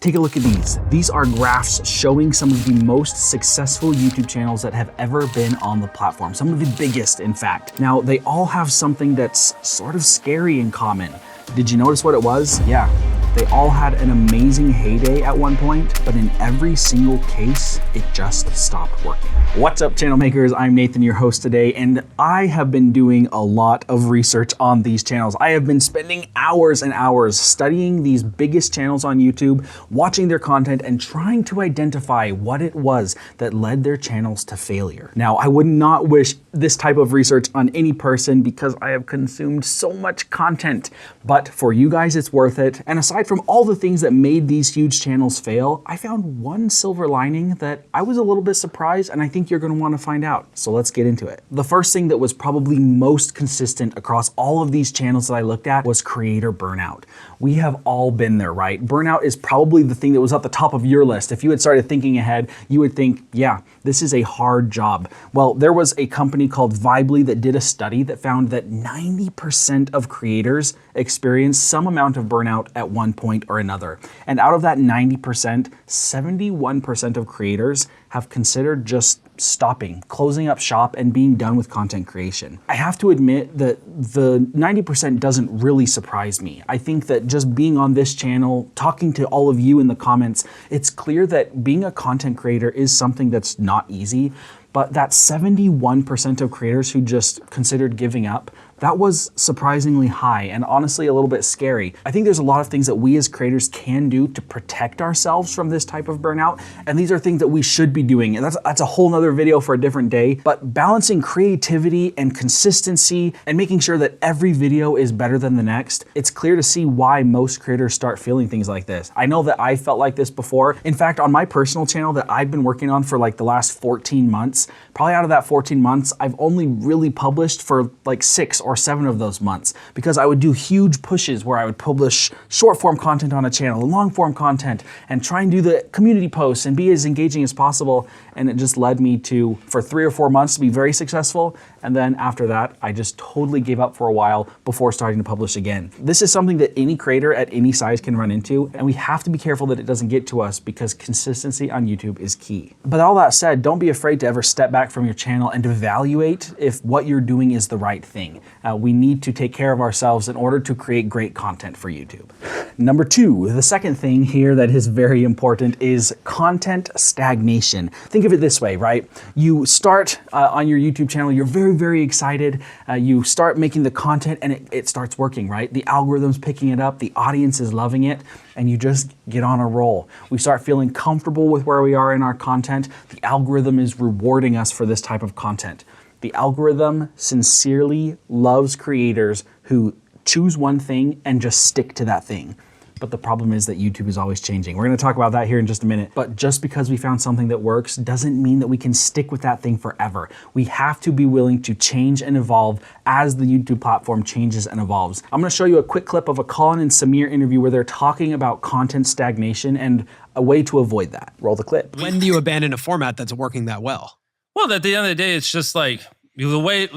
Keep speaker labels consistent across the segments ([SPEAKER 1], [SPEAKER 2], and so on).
[SPEAKER 1] Take a look at these. These are graphs showing some of the most successful YouTube channels that have ever been on the platform. Some of the biggest, in fact. Now, they all have something that's sort of scary in common. Did you notice what it was? Yeah. They all had an amazing heyday at one point, but in every single case, it just stopped working. What's up, channel makers? I'm Nathan, your host today, and I have been doing a lot of research on these channels. I have been spending hours and hours studying these biggest channels on YouTube, watching their content, and trying to identify what it was that led their channels to failure. Now, I would not wish this type of research on any person because I have consumed so much content, but for you guys, it's worth it. And aside from all the things that made these huge channels fail, I found one silver lining that I was a little bit surprised, and I think you're going to want to find out. So let's get into it. The first thing that was probably most consistent across all of these channels that I looked at was creator burnout. We have all been there, right? Burnout is probably the thing that was at the top of your list. If you had started thinking ahead, you would think, yeah, this is a hard job. Well, there was a company called Vibely that did a study that found that 90% of creators experience some amount of burnout at one point or another. And out of that 90%, 71% of creators have considered just stopping, closing up shop, and being done with content creation. I have to admit that the 90% doesn't really surprise me. I think that just being on this channel, talking to all of you in the comments, it's clear that being a content creator is something that's not easy, but that 71% of creators who just considered giving up, that was surprisingly high and honestly a little bit scary. I think there's a lot of things that we as creators can do to protect ourselves from this type of burnout, and these are things that we should be doing, and that's a whole nother video for a different day. But balancing creativity and consistency and making sure that every video is better than the next, it's clear to see why most creators start feeling things like this. I know that I felt like this before. In fact, on my personal channel that I've been working on for like the last 14 months, probably out of that 14 months, I've only really published for like 6 or 7 of those months, because I would do huge pushes where I would publish short form content on a channel, long form content, and try and do the community posts and be as engaging as possible. And it just led me to, for 3 or 4 months, to be very successful. And then after that, I just totally gave up for a while before starting to publish again. This is something that any creator at any size can run into, and we have to be careful that it doesn't get to us because consistency on YouTube is key. But all that said, don't be afraid to ever step back from your channel and evaluate if what you're doing is the right thing. We need to take care of ourselves in order to create great content for YouTube. Number 2, the second thing here that is very important is content stagnation. Think of it this way, right? You start on your YouTube channel, you're very excited. You start making the content and it starts working, right? The algorithm's picking it up, the audience is loving it, and you just get on a roll. We start feeling comfortable with where we are in our content. The algorithm is rewarding us for this type of content. The algorithm sincerely loves creators who choose one thing and just stick to that thing. But the problem is that YouTube is always changing. We're gonna talk about that here in just a minute. But just because we found something that works doesn't mean that we can stick with that thing forever. We have to be willing to change and evolve as the YouTube platform changes and evolves. I'm gonna show you a quick clip of a Colin and Samir interview where they're talking about content stagnation and a way to avoid that. Roll the clip.
[SPEAKER 2] When do you abandon a format that's working that well?
[SPEAKER 3] Well, at the end of the day, it's just like the way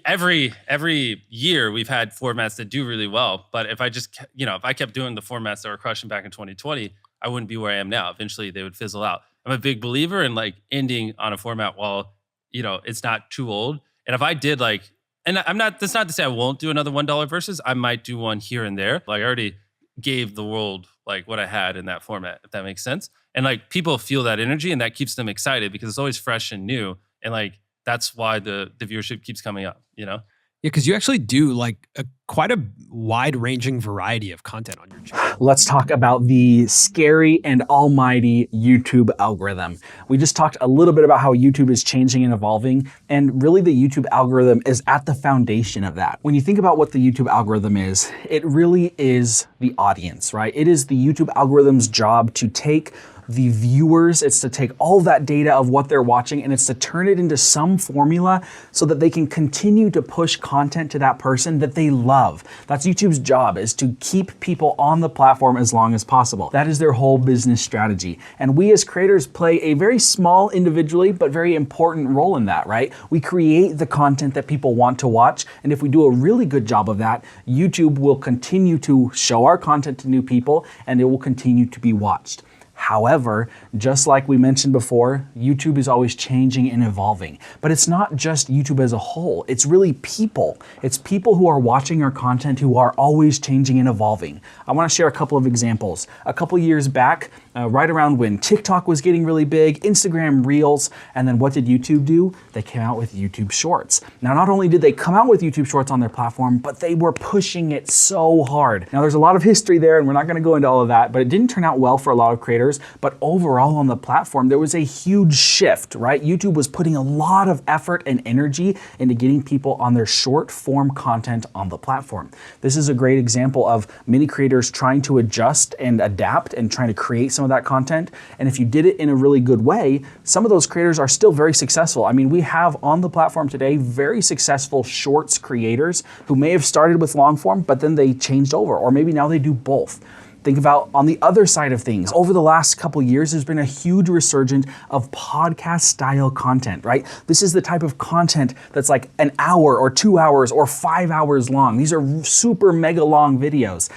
[SPEAKER 3] every year we've had formats that do really well. But if I just, if I kept doing the formats that were crushing back in 2020, I wouldn't be where I am now. Eventually they would fizzle out. I'm a big believer in like ending on a format while, it's not too old. And if I did and that's not to say I won't do another $1 versus, I might do one here and there. Like I already gave the world like what I had in that format, if that makes sense. And like people feel that energy and that keeps them excited because it's always fresh and new. And like, that's why the viewership keeps coming up, Yeah,
[SPEAKER 2] because you actually do like quite a wide-ranging variety of content on your channel.
[SPEAKER 1] Let's talk about the scary and almighty YouTube algorithm. We just talked a little bit about how YouTube is changing and evolving, and really the YouTube algorithm is at the foundation of that. When you think about what the YouTube algorithm is, it really is the audience, right? It is the YouTube algorithm's job to take the viewers. It's to take all that data of what they're watching and it's to turn it into some formula so that they can continue to push content to that person that they love. That's YouTube's job, is to keep people on the platform as long as possible. That is their whole business strategy. And we as creators play a very small individually, but very important role in that, right? We create the content that people want to watch. And if we do a really good job of that, YouTube will continue to show our content to new people and it will continue to be watched. However, just like we mentioned before, YouTube is always changing and evolving. But it's not just YouTube as a whole, it's really people. It's people who are watching our content who are always changing and evolving. I want to share a couple of examples. A couple years back, right around when TikTok was getting really big, Instagram Reels, and then what did YouTube do? They came out with YouTube Shorts. Now, not only did they come out with YouTube Shorts on their platform, but they were pushing it so hard. Now, there's a lot of history there, and we're not going to go into all of that, but it didn't turn out well for a lot of creators. But overall on the platform, there was a huge shift, right? YouTube was putting a lot of effort and energy into getting people on their short form content on the platform. This is a great example of many creators trying to adjust and adapt and trying to create some of that content. And if you did it in a really good way, some of those creators are still very successful. I mean, we have on the platform today very successful shorts creators who may have started with long form, but then they changed over, or maybe now they do both. Think about on the other side of things. Over the last couple years, there's been a huge resurgence of podcast style content, right? This is the type of content that's like an hour or 2 hours or 5 hours long. These are super mega long videos.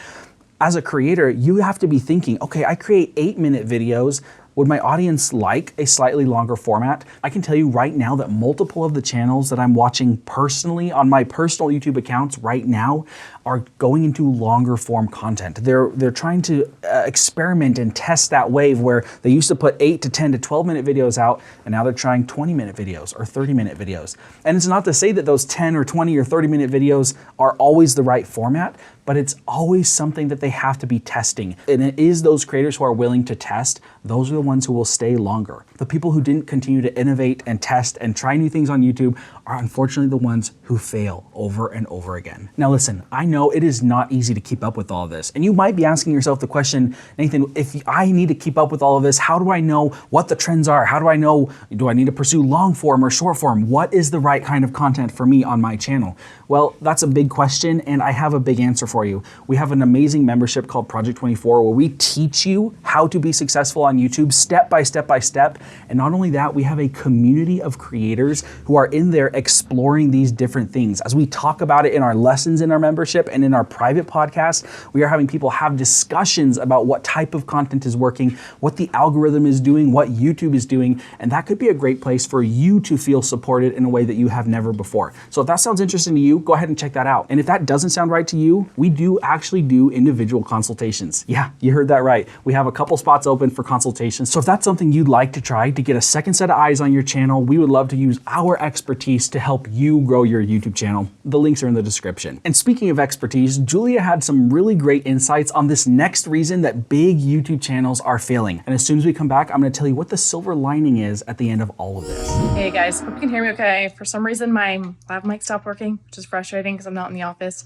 [SPEAKER 1] As a creator, you have to be thinking, okay, I create 8-minute videos. Would my audience like a slightly longer format? I can tell you right now that multiple of the channels that I'm watching personally on my personal YouTube accounts right now are going into longer form content. They're trying to experiment and test that wave where they used to put 8 to 10 to 12-minute videos out, and now they're trying 20-minute videos or 30-minute videos. And it's not to say that those 10 or 20 or 30-minute videos are always the right format, but it's always something that they have to be testing. And it is those creators who are willing to test, those are the ones who will stay longer. The people who didn't continue to innovate and test and try new things on YouTube are unfortunately the ones who fail over and over again. Now listen, I know it is not easy to keep up with all of this. And you might be asking yourself the question, Nathan, if I need to keep up with all of this, how do I know what the trends are? How do I know, do I need to pursue long form or short form? What is the right kind of content for me on my channel? Well, that's a big question, and I have a big answer for you. We have an amazing membership called Project 24 where we teach you how to be successful on YouTube step by step by step. And not only that, we have a community of creators who are in there exploring these different things. As we talk about it in our lessons in our membership and in our private podcast, we are having people have discussions about what type of content is working, what the algorithm is doing, what YouTube is doing, and that could be a great place for you to feel supported in a way that you have never before. So if that sounds interesting to you, go ahead and check that out. And if that doesn't sound right to you, we do actually do individual consultations. Yeah, you heard that right. We have a couple spots open for consultations. So if that's something you'd like to try to get a second set of eyes on your channel, we would love to use our expertise to help you grow your YouTube channel. The links are in the description. And speaking of expertise, Julia had some really great insights on this next reason that big YouTube channels are failing. And as soon as we come back, I'm going to tell you what the silver lining is at the end of all of this.
[SPEAKER 4] Hey guys, hope you can hear me okay. For some reason, my lav mic stopped working, which is frustrating because I'm not in the office.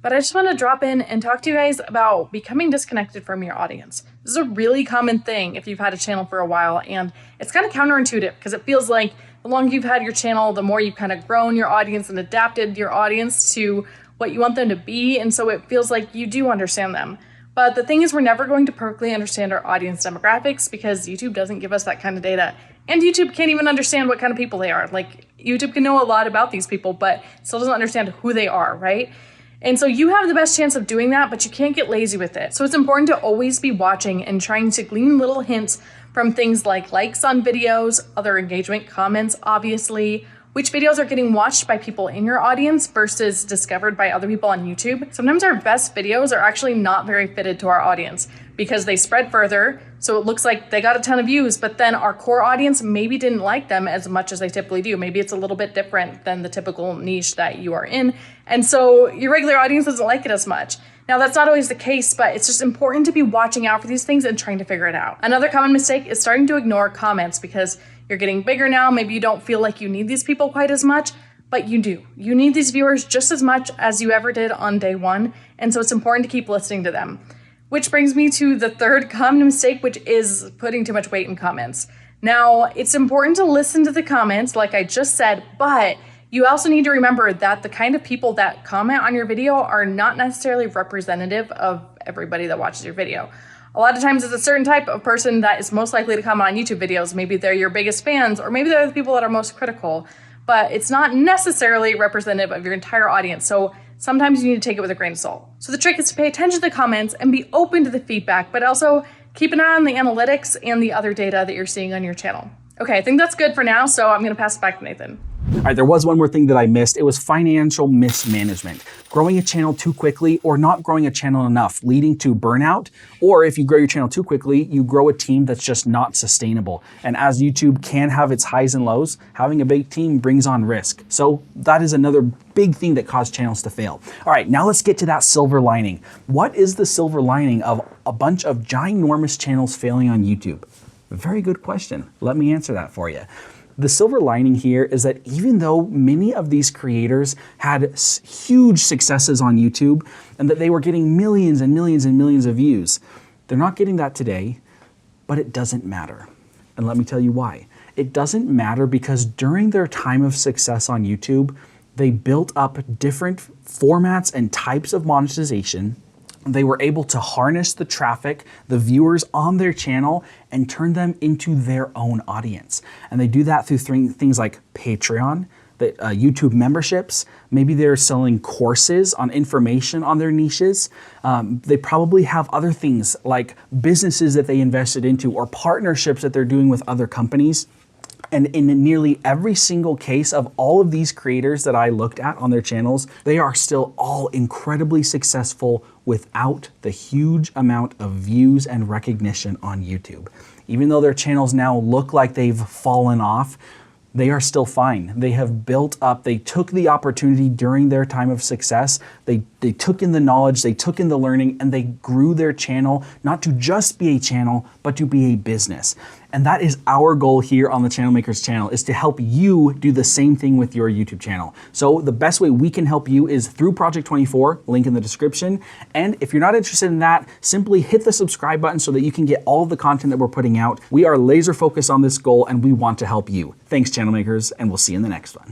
[SPEAKER 4] But I just want to drop in and talk to you guys about becoming disconnected from your audience. This is a really common thing if you've had a channel for a while, and it's kind of counterintuitive because it feels like the longer you've had your channel, the more you've kind of grown your audience and adapted your audience to what you want them to be, and so it feels like you do understand them. But the thing is, we're never going to perfectly understand our audience demographics because YouTube doesn't give us that kind of data. And YouTube can't even understand what kind of people they are. Like, YouTube can know a lot about these people, but still doesn't understand who they are, right? And so you have the best chance of doing that, but you can't get lazy with it. So it's important to always be watching and trying to glean little hints from things like likes on videos, other engagement, comments, obviously, which videos are getting watched by people in your audience versus discovered by other people on YouTube. Sometimes our best videos are actually not very fitted to our audience because they spread further, so it looks like they got a ton of views, but then our core audience maybe didn't like them as much as they typically do. Maybe it's a little bit different than the typical niche that you are in, and so your regular audience doesn't like it as much. Now, that's not always the case, but it's just important to be watching out for these things and trying to figure it out. Another common mistake is starting to ignore comments because you're getting bigger now. Maybe you don't feel like you need these people quite as much, but you do. You need these viewers just as much as you ever did on day one, and so it's important to keep listening to them. Which brings me to the third common mistake, which is putting too much weight in comments. Now, it's important to listen to the comments, like I just said, but you also need to remember that the kind of people that comment on your video are not necessarily representative of everybody that watches your video. A lot of times it's a certain type of person that is most likely to comment on YouTube videos. Maybe they're your biggest fans, or maybe they're the people that are most critical, but it's not necessarily representative of your entire audience. So sometimes you need to take it with a grain of salt. So the trick is to pay attention to the comments and be open to the feedback, but also keep an eye on the analytics and the other data that you're seeing on your channel. Okay, I think that's good for now, so I'm gonna pass it back to Nathan.
[SPEAKER 1] All right, there was one more thing that I missed. It was financial mismanagement. Growing a channel too quickly or not growing a channel enough, leading to burnout. Or if you grow your channel too quickly, you grow a team that's just not sustainable. And as YouTube can have its highs and lows, having a big team brings on risk. So that is another big thing that caused channels to fail. All right, now let's get to that silver lining. What is the silver lining of a bunch of ginormous channels failing on YouTube? Very good question. Let me answer that for you. The silver lining here is that even though many of these creators had huge successes on YouTube and that they were getting millions and millions and millions of views, they're not getting that today, but it doesn't matter. And let me tell you why. It doesn't matter because during their time of success on YouTube, they built up different formats and types of monetization. They were able to harness the traffic, the viewers on their channel, and turn them into their own audience. And they do that through things like Patreon, YouTube memberships. Maybe they're selling courses on information on their niches. They probably have other things like businesses that they invested into or partnerships that they're doing with other companies. And in nearly every single case of all of these creators that I looked at on their channels, they are still all incredibly successful without the huge amount of views and recognition on YouTube. Even though their channels now look like they've fallen off, they are still fine. They have built up, they took the opportunity during their time of success, they took in the knowledge, they took in the learning, and they grew their channel, not to just be a channel, but to be a business. And that is our goal here on the Channel Makers channel, is to help you do the same thing with your YouTube channel. So the best way we can help you is through Project 24, link in the description. And if you're not interested in that, simply hit the subscribe button so that you can get all of the content that we're putting out. We are laser focused on this goal and we want to help you. Thanks, Channel Makers, and we'll see you in the next one.